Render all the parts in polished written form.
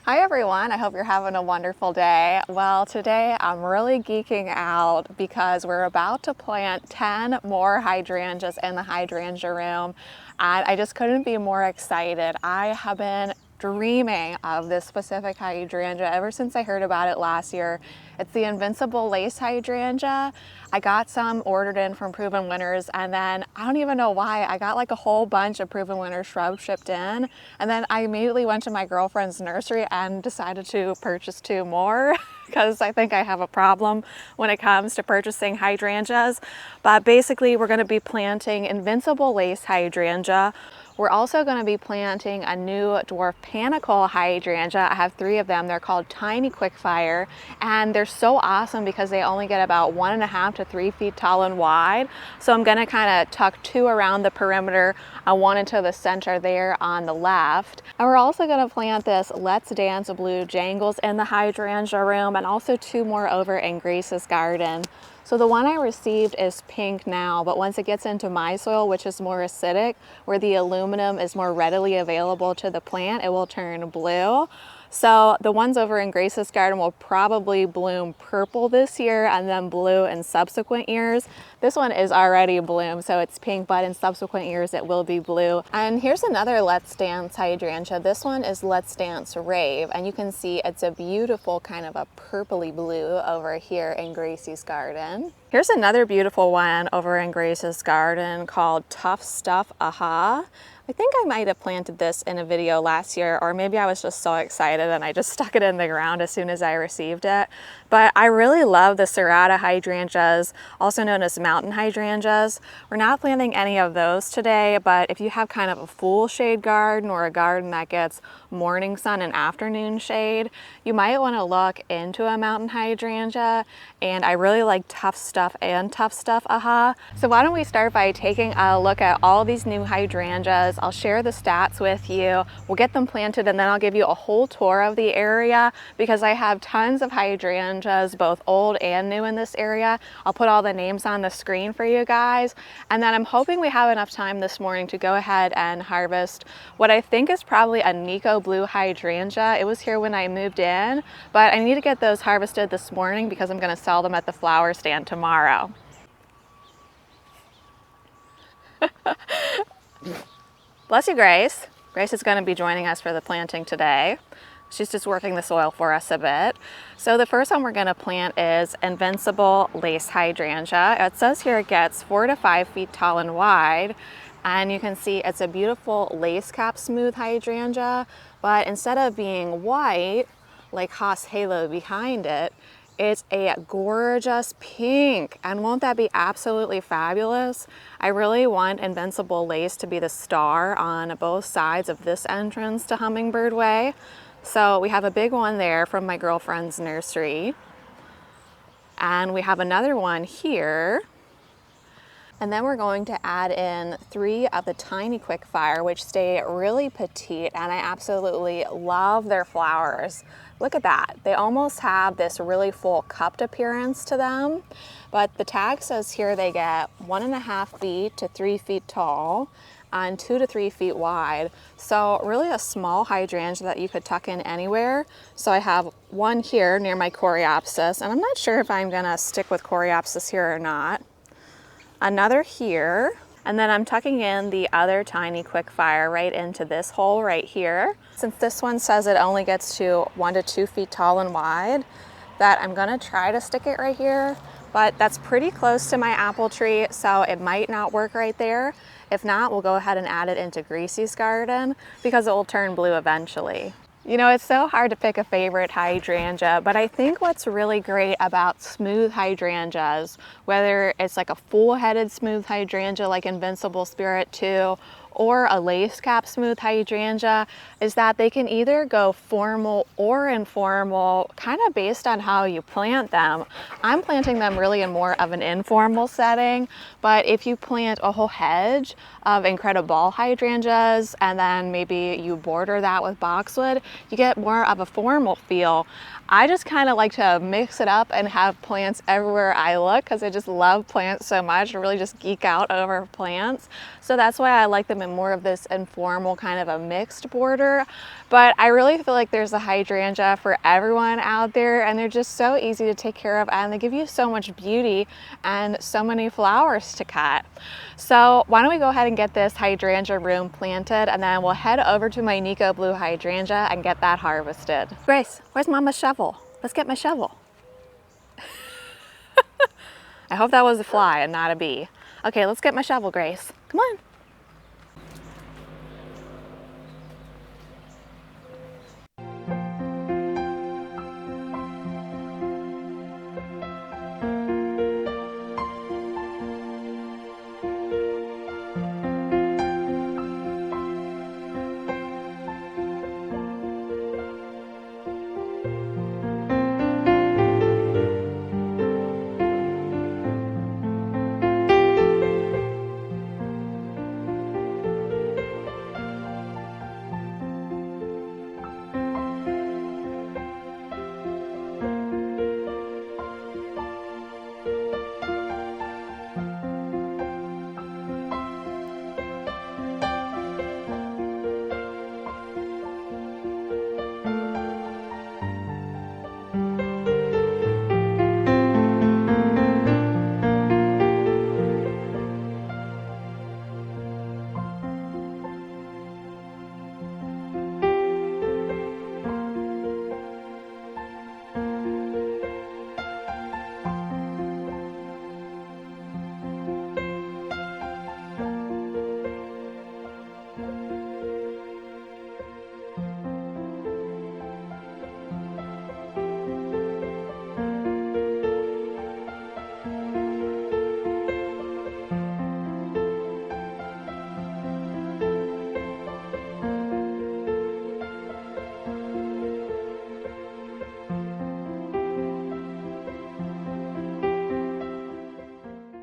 Hi everyone, I hope you're having a wonderful day. Well, today I'm really geeking out because we're about to plant 10 more hydrangeas in the hydrangea room, and I just couldn't be more excited. I have been dreaming of this specific hydrangea ever since I heard about it last year. It's the Invincible Lace Hydrangea. I got some ordered in from Proven Winners, and then I don't even know why, I got like a whole bunch of Proven Winners shrubs shipped in, and then I immediately went to my girlfriend's nursery and decided to purchase 2 more because I think I have a problem when it comes to purchasing hydrangeas. But basically we're going to be planting Invincible Lace Hydrangea. We're also going to be planting a new dwarf panicle hydrangea. I have 3 of them. They're called Tiny Quickfire, and they're so awesome because they only get about 1.5 to 3 feet tall and wide. So I'm going to kind of tuck 2 around the perimeter and 1 into the center there on the left. And we're also going to plant this Let's Dance Blue Jangles in the hydrangea room, and also 2 more over in Grace's garden. So the one I received is pink now, but once it gets into my soil, which is more acidic, where the aluminum is more readily available to the plant, it will turn blue. So the ones over in Grace's garden will probably bloom purple this year and then blue in subsequent years. This one is already bloomed, so it's pink, but in subsequent years it will be blue. And here's another Let's Dance hydrangea. This one is Let's Dance Rave, and you can see it's a beautiful kind of a purpley blue over here in Gracie's garden. Here's another beautiful one over in Grace's garden called Tough Stuff Aha. I think I might have planted this in a video last year, or maybe I was just so excited and I just stuck it in the ground as soon as I received it. But I really love the serrata hydrangeas, also known as mountain hydrangeas. We're not planting any of those today, but if you have kind of a full shade garden or a garden that gets morning sun and afternoon shade, you might want to look into a mountain hydrangea. And I really like Tough Stuff and Tough Stuff Aha. So why don't we start by taking a look at all these new hydrangeas. I'll share the stats with you. We'll get them planted, and then I'll give you a whole tour of the area because I have tons of hydrangeas, both old and new in this area. I'll put all the names on the screen for you guys. And then I'm hoping we have enough time this morning to go ahead and harvest what I think is probably a Nico Blue hydrangea. It was here when I moved in, but I need to get those harvested this morning because I'm going to sell them at the flower stand tomorrow. Bless you, Grace. Grace is going to be joining us for the planting today. She's just working the soil for us a bit. So the first one we're going to plant is Invincible Lace Hydrangea. It says here it gets 4 to 5 feet tall and wide. And you can see it's a beautiful lace cap smooth hydrangea, but instead of being white, like Haas Halo behind it, it's a gorgeous pink, and won't that be absolutely fabulous? I really want Invincible Lace to be the star on both sides of this entrance to Hummingbird Way. So we have a big one there from my girlfriend's nursery, and we have another one here. And then we're going to add in 3 of the Tiny Quickfire, which stay really petite, and I absolutely love their flowers. Look at that. They almost have this really full cupped appearance to them, but the tag says here they get 1.5 feet to 3 feet tall and 2 to 3 feet wide. So really a small hydrangea that you could tuck in anywhere. So I have one here near my coreopsis, and I'm not sure if I'm gonna stick with coreopsis here or not. Another here, and then I'm tucking in the other Tiny Quickfire right into this hole right here. Since this one says it only gets to 1 to 2 feet tall and wide, that I'm gonna try to stick it right here, but that's pretty close to my apple tree, so it might not work right there. If not, we'll go ahead and add it into Gracie's garden because it will turn blue eventually. You know, it's so hard to pick a favorite hydrangea, but I think what's really great about smooth hydrangeas, whether it's like a full-headed smooth hydrangea like Invincible Spirit 2 or a lace cap smooth hydrangea, is that they can either go formal or informal, kind of based on how you plant them. I'm planting them really in more of an informal setting, but if you plant a whole hedge of Incredible hydrangeas and then maybe you border that with boxwood, you get more of a formal feel. I just kind of like to mix it up and have plants everywhere I look because I just love plants so much. I really just geek out over plants. So that's why I like them and more of this informal kind of a mixed border. But I really feel like there's a hydrangea for everyone out there, and they're just so easy to take care of, and they give you so much beauty and so many flowers to cut. So why don't we go ahead and get this hydrangea room planted, and then we'll head over to my Nico Blue hydrangea and get that harvested. Grace, where's Mama's shovel? Let's get my shovel. I hope that was a fly and not a bee. Okay, let's get my shovel, Grace. Come on.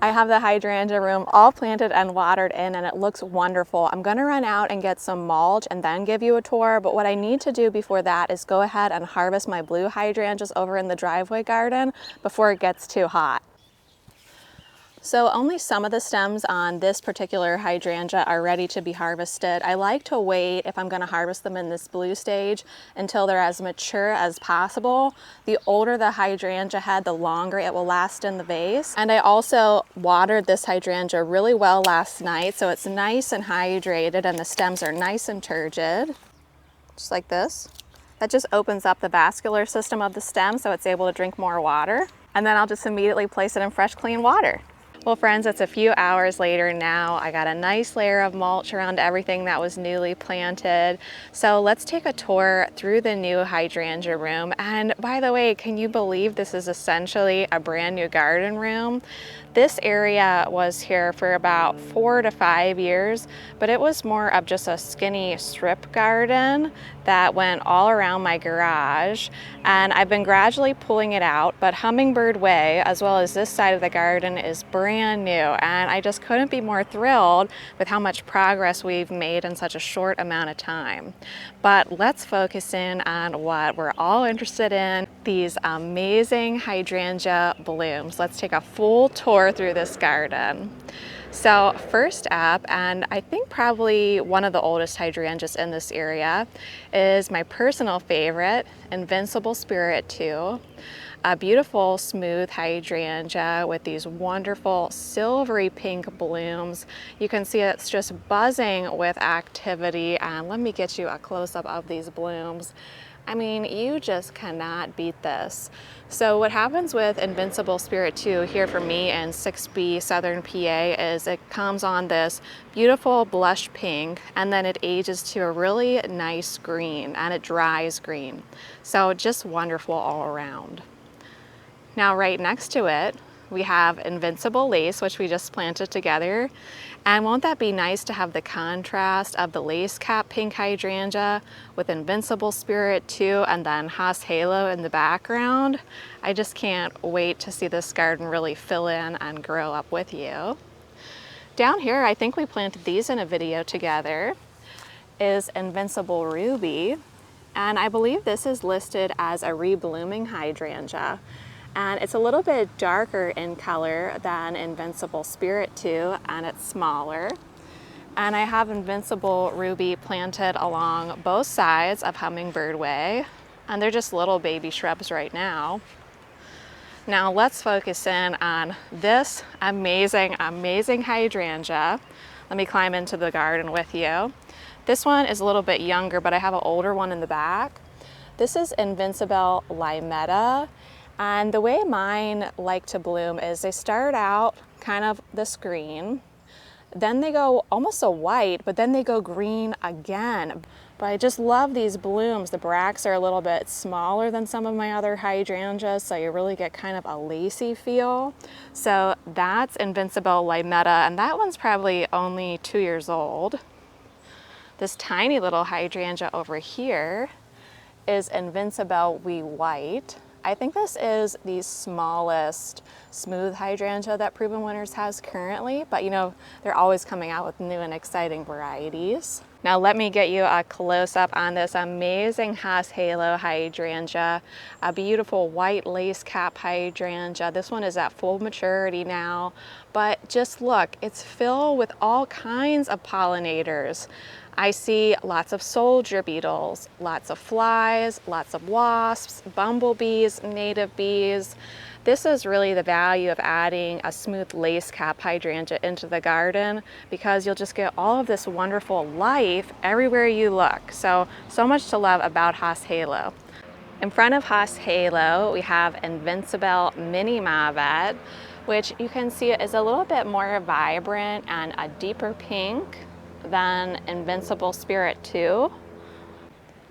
I have the hydrangea room all planted and watered in, and it looks wonderful. I'm gonna run out and get some mulch and then give you a tour, but what I need to do before that is go ahead and harvest my blue hydrangeas over in the driveway garden before it gets too hot. So only some of the stems on this particular hydrangea are ready to be harvested. I like to wait, if I'm going to harvest them in this blue stage, until they're as mature as possible. The older the hydrangea head, the longer it will last in the vase. And I also watered this hydrangea really well last night, so it's nice and hydrated and the stems are nice and turgid, just like this. That just opens up the vascular system of the stem so it's able to drink more water. And then I'll just immediately place it in fresh, clean water. Well, friends, it's a few hours later now. I got a nice layer of mulch around everything that was newly planted. So let's take a tour through the new hydrangea room. And by the way, can you believe this is essentially a brand new garden room? This area was here for about 4 to 5 years, but it was more of just a skinny strip garden that went all around my garage. And I've been gradually pulling it out, but Hummingbird Way, as well as this side of the garden, is brand new. And I just couldn't be more thrilled with how much progress we've made in such a short amount of time. But let's focus in on what we're all interested in, these amazing hydrangea blooms. Let's take a full tour through this garden. So first up, and I think probably one of the oldest hydrangeas in this area, is my personal favorite, Invincible Spirit 2. A beautiful smooth hydrangea with these wonderful silvery pink blooms. You can see it's just buzzing with activity, and let me get you a close-up of these blooms. I mean, you just cannot beat this. So what happens with Invincible Spirit 2 here for me in 6B Southern PA is it comes on this beautiful blush pink, and then it ages to a really nice green, and it dries green. So just wonderful all around. Now right next to it, we have Invincible Lace, which we just planted together. And won't that be nice to have the contrast of the lace cap pink hydrangea with Invincible Spirit 2 and then Haas Halo in the background? I just can't wait to see this garden really fill in and grow up with you. Down here, I think we planted these in a video together, is Invincible Ruby. And I believe this is listed as a reblooming hydrangea. And it's a little bit darker in color than Invincible Spirit 2, and it's smaller. And I have Invincible Ruby planted along both sides of Hummingbird Way. And they're just little baby shrubs right now. Now let's focus in on this amazing, amazing hydrangea. Let me climb into the garden with you. This one is a little bit younger, but I have an older one in the back. This is Invincible Limetta. And the way mine like to bloom is they start out kind of this green, then they go almost a white, but then they go green again. But I just love these blooms. The bracts are a little bit smaller than some of my other hydrangeas, so you really get kind of a lacy feel. So that's Invincible Limetta, and that one's probably only 2 years old. This tiny little hydrangea over here is Invincible Wee White. I think this is the smallest smooth hydrangea that Proven Winners has currently, but you know, they're always coming out with new and exciting varieties. Now let me get you a close-up on this amazing Haas Halo hydrangea, a beautiful white lace cap hydrangea. This one is at full maturity now, but just look, it's filled with all kinds of pollinators. I see lots of soldier beetles, lots of flies, lots of wasps, bumblebees, native bees. This is really the value of adding a smooth lace cap hydrangea into the garden, because you'll just get all of this wonderful life everywhere you look. So much to love about Haas Halo. In front of Haas Halo, we have Invincible Mini Mavet, which you can see is a little bit more vibrant and a deeper pink than Invincible Spirit 2.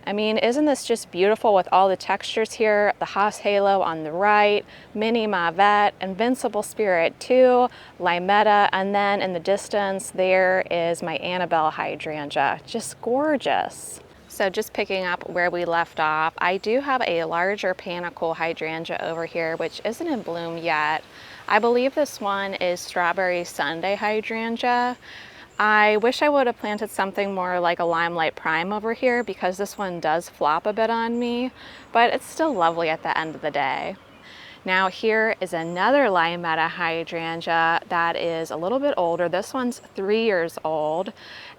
I mean, isn't this just beautiful with all the textures here? The Haas Halo on the right, Mini Mavet, Invincible Spirit 2, Limetta, and then in the distance there is my Annabelle hydrangea. Just gorgeous. So just picking up where we left off, I do have a larger panicle hydrangea over here, which isn't in bloom yet. I believe this one is Strawberry Sundae hydrangea. I wish I would have planted something more like a Limelight Prime over here, because this one does flop a bit on me, but it's still lovely at the end of the day. Now here is another Limetta hydrangea that is a little bit older. This one's 3 years old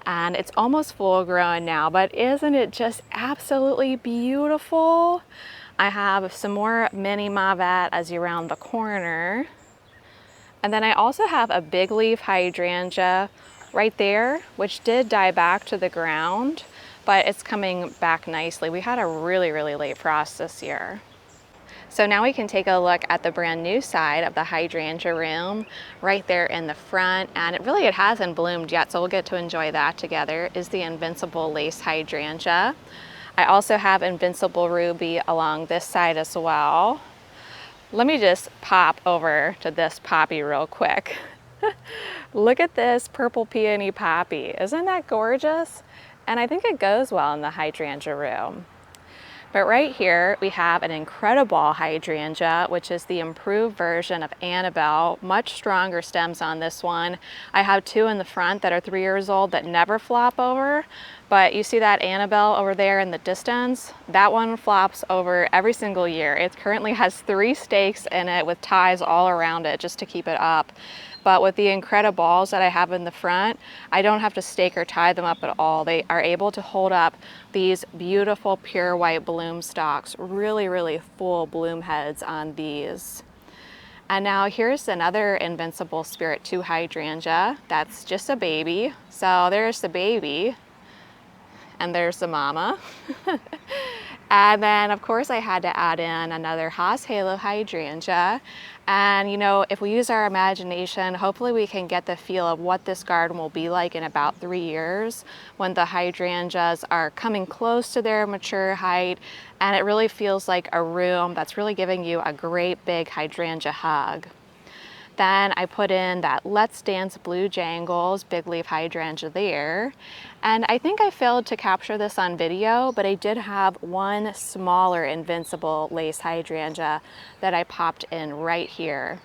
and it's almost full grown now, but isn't it just absolutely beautiful? I have some more Mini Mavet as you round the corner. And then I also have a big leaf hydrangea right there, which did die back to the ground, but it's coming back nicely. We had a really, really late frost this year. So now we can take a look at the brand new side of the hydrangea room right there in the front, and it hasn't bloomed yet, so we'll get to enjoy that together, is the Invincible Lace hydrangea. I also have Invincible Ruby along this side as well. Let me just pop over to this poppy real quick. Look at this purple peony poppy. Isn't that gorgeous? And I think it goes well in the hydrangea room. But right here we have an incredible hydrangea, which is the improved version of Annabelle. Much stronger stems on this one. I have two in the front that are 3 years old that never flop over. But you see that Annabelle over there in the distance? That one flops over every single year. It currently has 3 stakes in it with ties all around it just to keep it up. But with the Incrediballs that I have in the front, I don't have to stake or tie them up at all. They are able to hold up these beautiful pure white bloom stalks. Really, really full bloom heads on these. And now here's another Invincible Spirit 2 hydrangea. That's just a baby. So there's the baby. And there's the mama. And then of course I had to add in another Haas Halo hydrangea. And you know, if we use our imagination, hopefully we can get the feel of what this garden will be like in about 3 years when the hydrangeas are coming close to their mature height, and it really feels like a room that's really giving you a great big hydrangea hug. Then I put in that Let's Dance Blue Jangles big leaf hydrangea there. And I think I failed to capture this on video, but I did have one smaller Invincible Lace hydrangea that I popped in right here.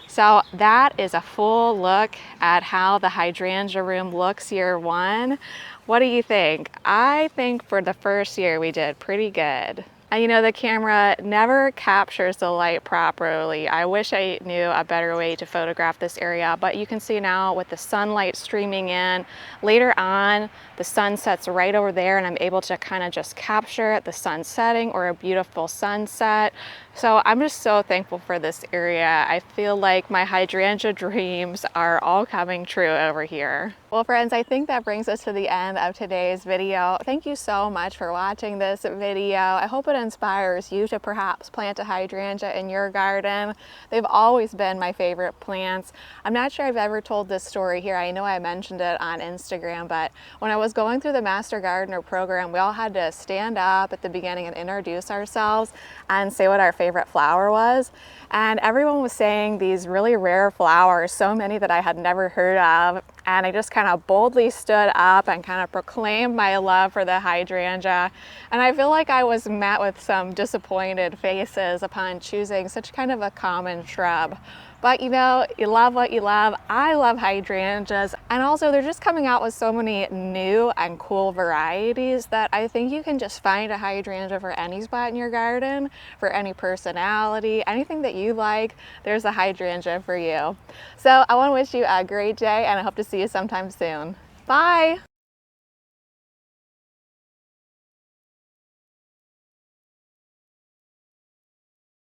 So that is a full look at how the hydrangea room looks year one. What do you think? I think for the first year we did pretty good. And you know, the camera never captures the light properly. I wish I knew a better way to photograph this area, but you can see now with the sunlight streaming in, later on, the sun sets right over there and I'm able to kind of just capture the sun setting or a beautiful sunset. So I'm just so thankful for this area. I feel like my hydrangea dreams are all coming true over here. Well, friends, I think that brings us to the end of today's video. Thank you so much for watching this video. I hope it inspires you to perhaps plant a hydrangea in your garden. They've always been my favorite plants. I'm not sure I've ever told this story here. I know I mentioned it on Instagram, but when I was going through the Master Gardener program, we all had to stand up at the beginning and introduce ourselves and say what our favorite flower was. And everyone was saying these really rare flowers, so many that I had never heard of. And I just kind of boldly stood up and kind of proclaimed my love for the hydrangea. And I feel like I was met with some disappointed faces upon choosing such kind of a common shrub. But you know, you love what you love. I love hydrangeas, and also they're just coming out with so many new and cool varieties that I think you can just find a hydrangea for any spot in your garden, for any personality, anything that you like, there's a hydrangea for you. So I want to wish you a great day, and I hope to see you sometime soon. Bye!